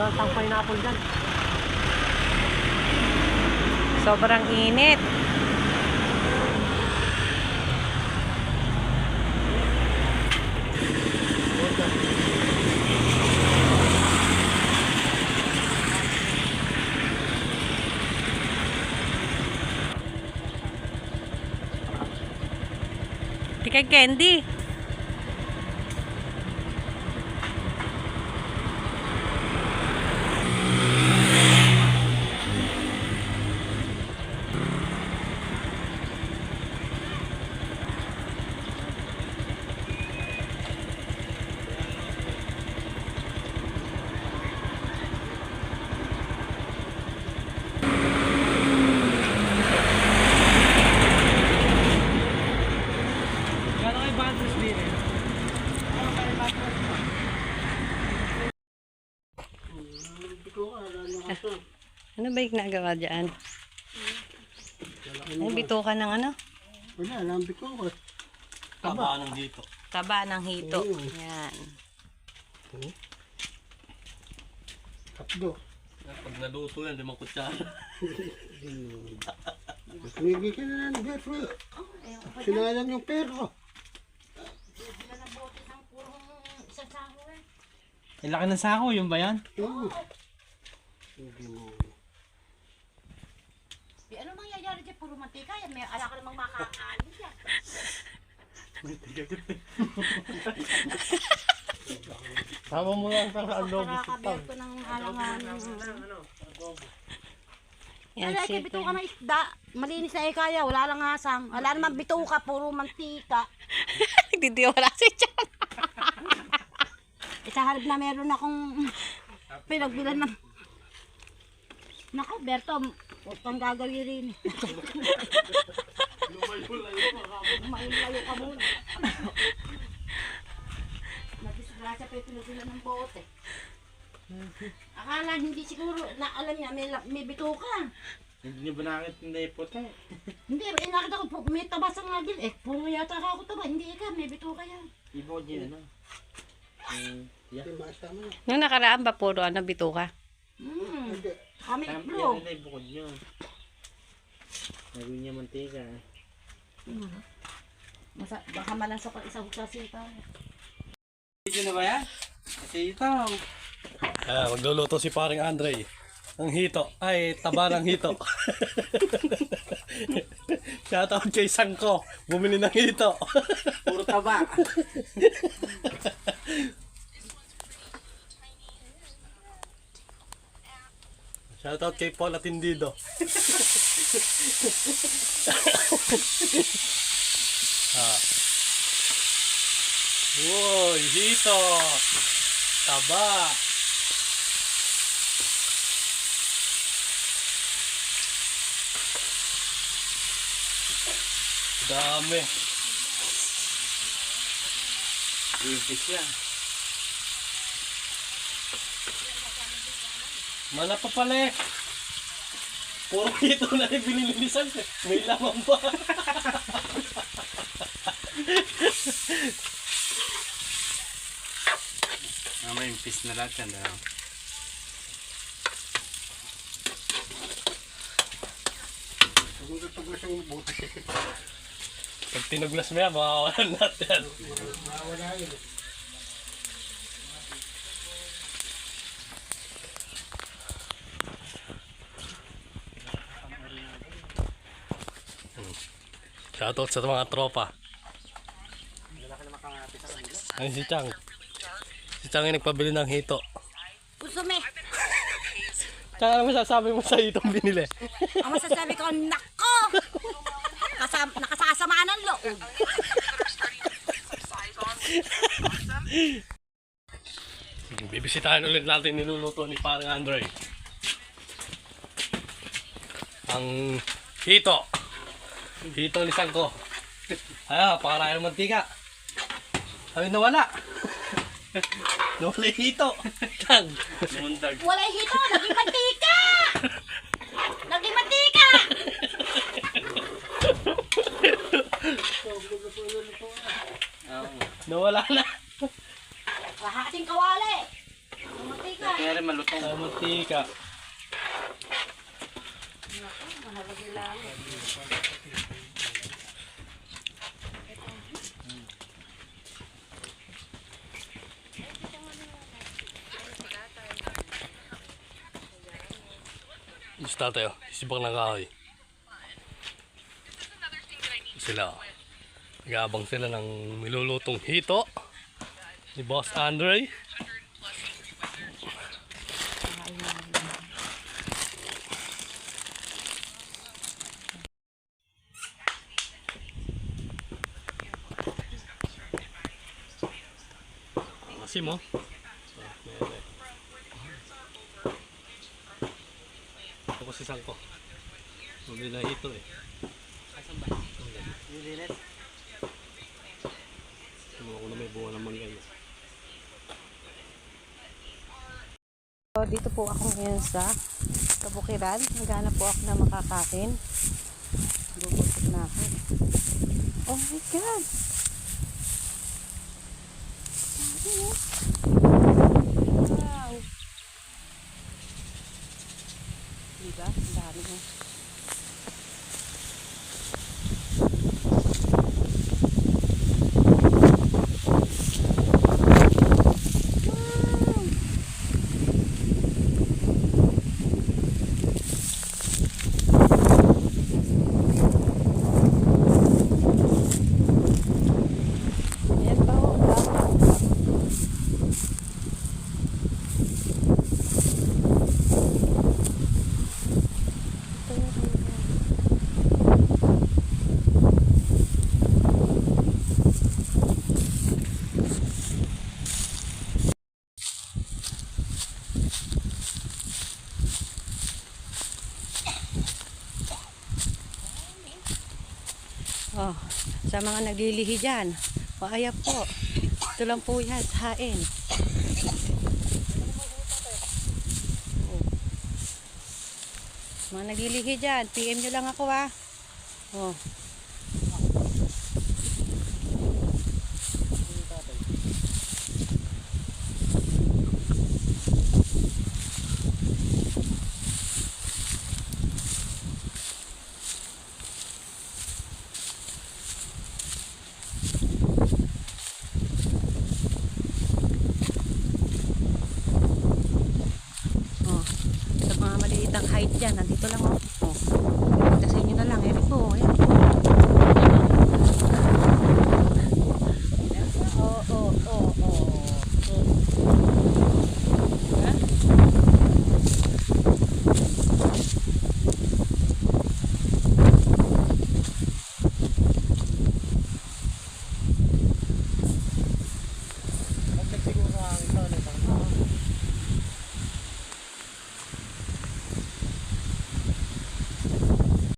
Tang pineapple dyan. Sobrang init. Tika candy. Ano ba yung ginagawa dyan? Ay, bito ka ng ano? Wala, lambik ko ako. Taba ng dito. Taba ng hito. Yan. Tatlo. Pag naluto yan, 5 kutsara. Tumigil ka na ng beso. Sinayang yung pera. Ang laki ng sako, yung ba yan? Oo. Ano mangyayari dyan? Puro mantika yan. May ala ka namang makakaano dyan. Tama mo lang sa adobo. Nakakabiyat ko ng halangan. Yan, Alay, sip. bito ka ng isda. Malinis na kaya. Wala lang hasang. Wala naman bito ka. Puro mantika. Nagdidiwala si Chan. Sa harap na meron akong pinagbilan ng... Nako, Berto, huwag kang gagawin rin. Lumayo ka muna. Nagdisgrasya pa yung pinagbilan ng bote. Akala hindi siguro na alam niya may bito ka. Hindi niyo ba nakakit na ipote? Hindi, nakita ko may tabas ang agil. Puro yata ako taba. Hindi ka, may bito ka yan. Ibo niya na. Nung nakaraan ba puro ano, bito ka? Kami Yan bro. na ibukod niyo. Nagawin niya mantika. Baka malansa pa isang sasita. Dito na ba yan? Kasi ito. Magluluto si paring Andre. Ang hito. Ay, taba ng hito. Shoutout kay Sangko. Bumili ng hito. Puro taba. Shoutout kay Paul Atindido. Uy, hito. Taba. Dami. Impis yan. Mana pa pala eh. Puro hito na rin binilinisan. May laman pa. May impis na lahat yan. Pag tinuglas mo yan, makawalan natin. Shoutout sa mga tropa. Ay, si Chang. Si Chang yung nagpabili ng hito. Puso me. Chang, ano masasabi mo sa hitong binili? Ang masasabi ko, nako! Nakasasama ng loob. Bibisitahin ulit natin niluluto ni parang Andre. Ang hito. Hito ni Sangko. Ayan, pakarayan ng mantika. Ay, nawala. Nawala yung hito. Chang. Mundag. Wala hito, naging mantika! Naging mantika! Nawala na. Lahating kawali. Ang mantika. Kaya rin malutong. mantika. Isda tayo, isibang ng kahoy. Sila, nag-aabang sila ng milulutong hito ni Boss Andre. Asim mo. Ito kasi sangko. Hindi na hito eh. Tingnan ko na may buwan ng mangga yun. So, dito po ako ngayon sa kabukiran. Naghanap po ako na makakain. Bubusok na ako. Oh my God! Wow! Diba? Ang dami mo. Yan pa ho. Oh, sa mga naglilihi dyan, paayap po. Ito lang po yan, hain. Oh. Mga naglilihi dyan, PM nyo lang ako ha. Oh. Oh. Sa mga maliit ang height dyan, nandito lang oh.